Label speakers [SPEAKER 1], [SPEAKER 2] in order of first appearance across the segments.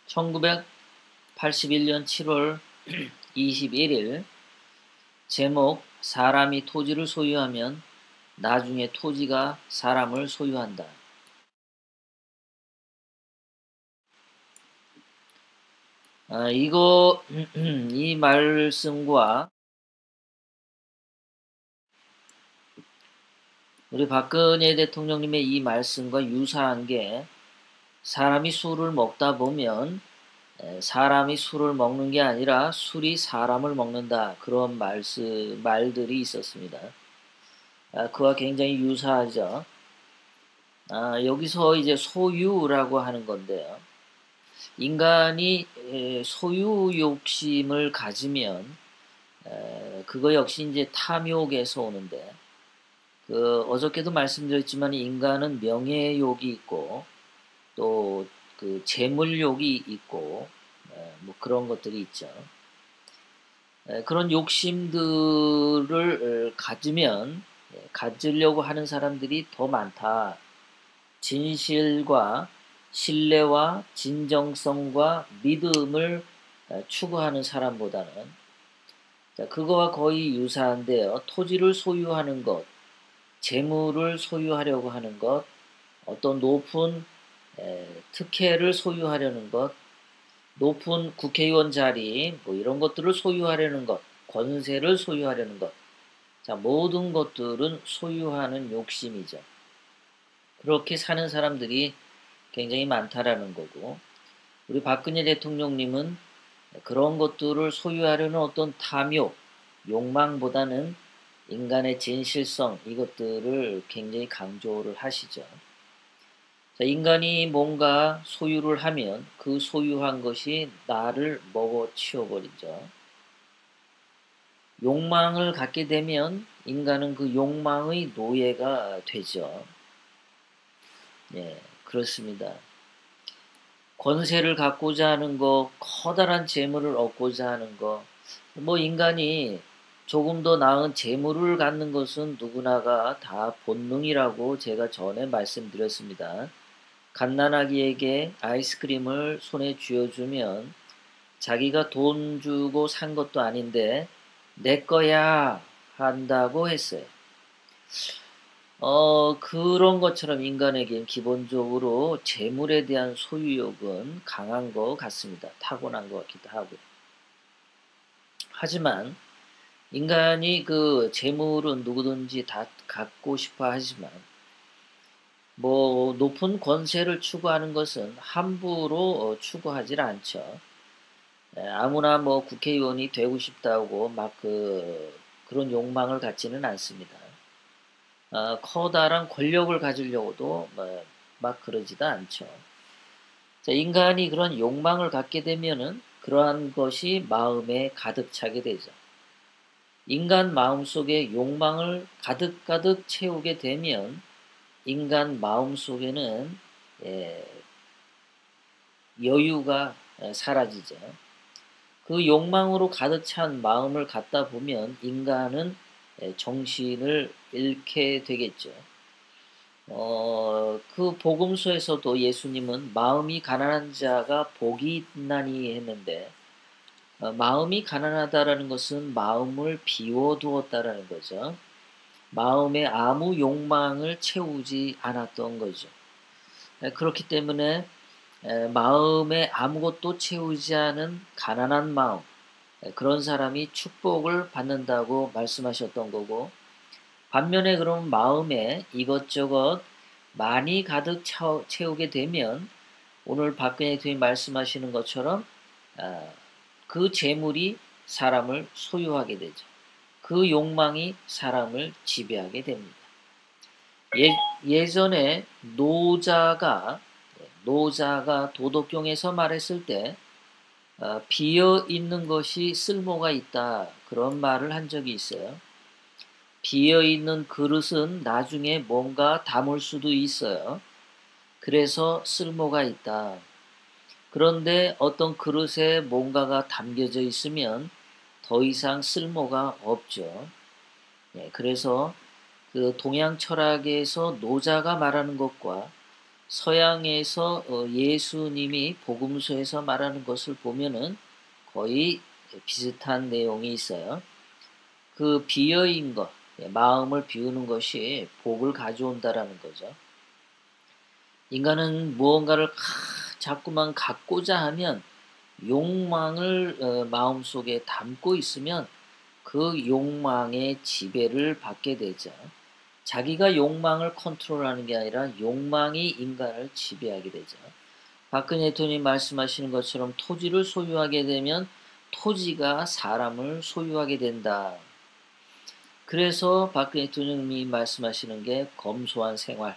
[SPEAKER 1] 1981년 7월 21일 제목 사람이 토지를 소유하면 나중에 토지가 사람을 소유한다. 이 말씀과 우리 박근혜 대통령님의 이 말씀과 유사한 게 사람이 술을 먹다 보면 사람이 술을 먹는 게 아니라 술이 사람을 먹는다. 그런 말들이 있었습니다. 그와 굉장히 유사하죠. 여기서 이제 소유라고 하는 건데요. 인간이 소유 욕심을 가지면 그거 역시 이제 탐욕에서 오는데 어저께도 말씀드렸지만 인간은 명예욕이 있고 또 그 재물욕이 있고 뭐 그런 것들이 있죠. 그런 욕심들을 가지려고 하는 사람들이 더 많다. 진실과 신뢰와 진정성과 믿음을 추구하는 사람보다는 그거와 거의 유사한데요. 토지를 소유하는 것, 재물을 소유하려고 하는 것, 어떤 높은 특혜를 소유하려는 것, 높은 국회의원 자리 뭐 이런 것들을 소유하려는 것, 권세를 소유하려는 것, 모든 것들은 소유하는 욕심이죠. 그렇게 사는 사람들이 굉장히 많다라는 거고, 우리 박근혜 대통령님은 그런 것들을 소유하려는 어떤 탐욕, 욕망보다는 인간의 진실성 이것들을 굉장히 강조를 하시죠. 인간이 뭔가 소유를 하면 그 소유한 것이 나를 먹어치워버리죠. 욕망을 갖게 되면 인간은 그 욕망의 노예가 되죠. 예, 그렇습니다. 권세를 갖고자 하는 거, 커다란 재물을 얻고자 하는 거, 뭐 인간이 조금 더 나은 재물을 갖는 것은 누구나가 다 본능이라고 제가 전에 말씀드렸습니다. 갓난아기에게 아이스크림을 손에 쥐어주면 자기가 돈 주고 산 것도 아닌데 내 거야 한다고 했어요. 그런 것처럼 인간에겐 기본적으로 재물에 대한 소유욕은 강한 것 같습니다. 타고난 것 같기도 하고. 하지만 인간이 그 재물은 누구든지 다 갖고 싶어 하지만 뭐 높은 권세를 추구하는 것은 함부로 추구하지 않죠. 아무나 뭐 국회의원이 되고 싶다고 막 그런 욕망을 갖지는 않습니다. 커다란 권력을 가지려고도 막 그러지도 않죠. 인간이 그런 욕망을 갖게 되면은 그러한 것이 마음에 가득 차게 되죠. 인간 마음속에 욕망을 가득 채우게 되면 인간 마음속에는 여유가 사라지죠. 그 욕망으로 가득 찬 마음을 갖다 보면 인간은 정신을 잃게 되겠죠. 그 복음서에서도 예수님은 마음이 가난한 자가 복이 있나니 했는데 마음이 가난하다라는 것은 마음을 비워두었다라는 거죠. 마음에 아무 욕망을 채우지 않았던 거죠. 그렇기 때문에 마음에 아무것도 채우지 않은 가난한 마음, 그런 사람이 축복을 받는다고 말씀하셨던 거고, 반면에 그런 마음에 이것저것 많이 가득 채우게 되면 오늘 박근혜 대통령이 말씀하시는 것처럼 그 재물이 사람을 소유하게 되죠. 그 욕망이 사람을 지배하게 됩니다. 예전에 노자가 도덕경에서 말했을 때 비어 있는 것이 쓸모가 있다 그런 말을 한 적이 있어요. 비어 있는 그릇은 나중에 뭔가 담을 수도 있어요. 그래서 쓸모가 있다. 그런데 어떤 그릇에 뭔가가 담겨져 있으면 더 이상 쓸모가 없죠. 그래서 그 동양 철학에서 노자가 말하는 것과 서양에서 예수님이 복음서에서 말하는 것을 보면은 거의 비슷한 내용이 있어요. 그 비어인 것, 마음을 비우는 것이 복을 가져온다라는 거죠. 인간은 무언가를 자꾸만 갖고자 하면 욕망을 마음속에 담고 있으면 그 욕망의 지배를 받게 되죠. 자기가 욕망을 컨트롤하는 게 아니라 욕망이 인간을 지배하게 되죠. 박근혜 대통령이 말씀하시는 것처럼 토지를 소유하게 되면 토지가 사람을 소유하게 된다. 그래서 박근혜 대통령이 말씀하시는 게 검소한 생활.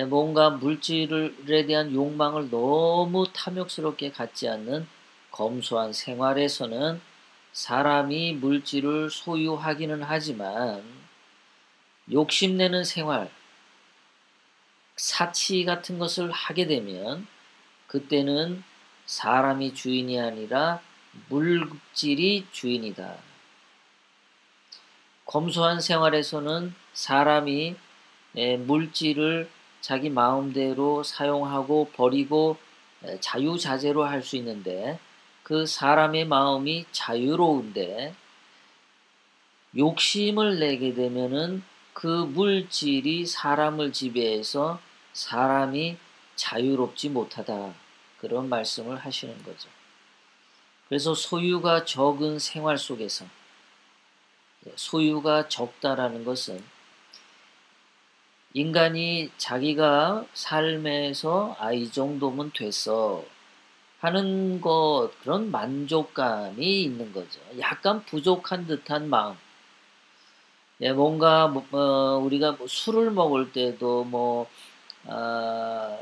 [SPEAKER 1] 뭔가 물질에 대한 욕망을 너무 탐욕스럽게 갖지 않는 검소한 생활에서는 사람이 물질을 소유하기는 하지만 욕심내는 생활, 사치 같은 것을 하게 되면 그때는 사람이 주인이 아니라 물질이 주인이다. 검소한 생활에서는 사람이 물질을 자기 마음대로 사용하고 버리고 자유자재로 할 수 있는데 그 사람의 마음이 자유로운데 욕심을 내게 되면은 그 물질이 사람을 지배해서 사람이 자유롭지 못하다. 그런 말씀을 하시는 거죠. 그래서 소유가 적은 생활 속에서 소유가 적다라는 것은 인간이 자기가 삶에서 이 정도면 됐어 하는 것, 그런 만족감이 있는 거죠. 약간 부족한 듯한 마음. 뭔가 우리가 술을 먹을 때도 아,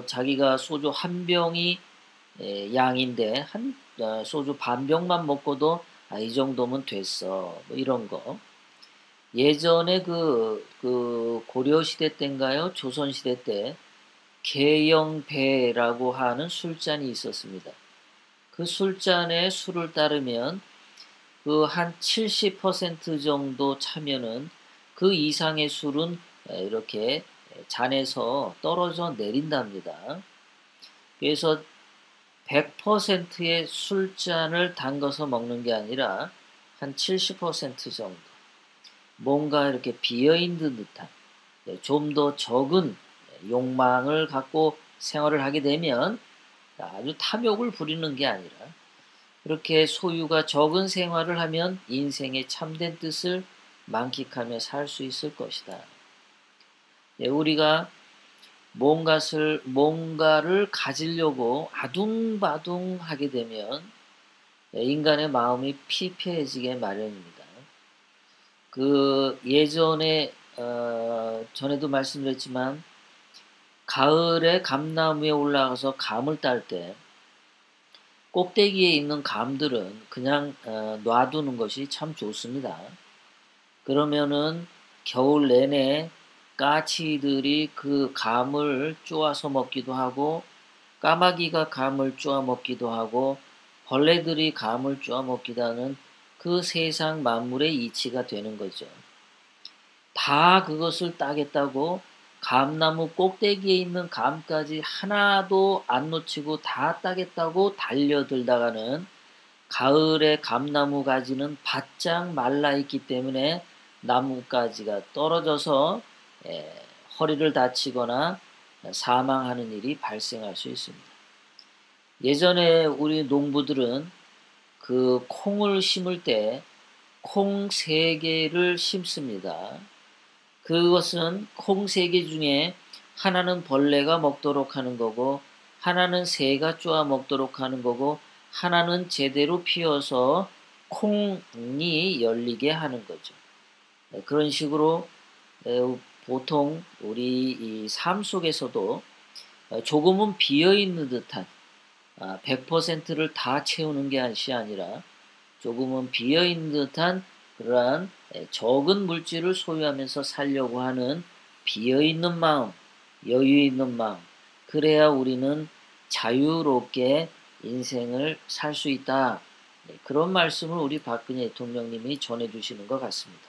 [SPEAKER 1] 자기가 소주 한 병이 양인데 소주 반 병만 먹고도 이 정도면 됐어. 이런 거. 예전에 그 고려 시대 때인가요? 조선 시대 때 계영배라고 하는 술잔이 있었습니다. 그 술잔에 술을 따르면 그 한 70% 정도 차면은 그 이상의 술은 이렇게 잔에서 떨어져 내린답니다. 그래서 100%의 술잔을 담가서 먹는 게 아니라 한 70% 정도. 뭔가 이렇게 비어있는 듯한 좀 더 적은 욕망을 갖고 생활을 하게 되면 아주 탐욕을 부리는 게 아니라 그렇게 소유가 적은 생활을 하면 인생의 참된 뜻을 만끽하며 살 수 있을 것이다. 우리가 뭔가를 가지려고 아둥바둥 하게 되면 인간의 마음이 피폐해지게 마련입니다. 그 예전에 전에도 말씀드렸지만 가을에 감나무에 올라가서 감을 딸 때 꼭대기에 있는 감들은 그냥 놔두는 것이 참 좋습니다. 그러면은 겨울 내내 까치들이 그 감을 쪼아서 먹기도 하고 까마귀가 감을 쪼아 먹기도 하고 벌레들이 감을 쪼아 먹기도 하는 그 세상 만물의 이치가 되는 거죠. 다 그것을 따겠다고 감나무 꼭대기에 있는 감까지 하나도 안 놓치고 다 따겠다고 달려들다가는 가을에 감나무 가지는 바짝 말라있기 때문에 나뭇가지가 떨어져서 허리를 다치거나 사망하는 일이 발생할 수 있습니다. 예전에 우리 농부들은 그 콩을 심을 때 콩 3개를 심습니다. 그것은 콩 3개 중에 하나는 벌레가 먹도록 하는 거고 하나는 새가 쪼아 먹도록 하는 거고 하나는 제대로 피어서 콩이 열리게 하는 거죠. 그런 식으로 보통 우리 이 삶 속에서도 조금은 비어있는 듯한 100%를 다 채우는 것이 아니라 조금은 비어있는 듯한 그러한 적은 물질을 소유하면서 살려고 하는 비어있는 마음, 여유 있는 마음, 그래야 우리는 자유롭게 인생을 살 수 있다. 그런 말씀을 우리 박근혜 대통령님이 전해주시는 것 같습니다.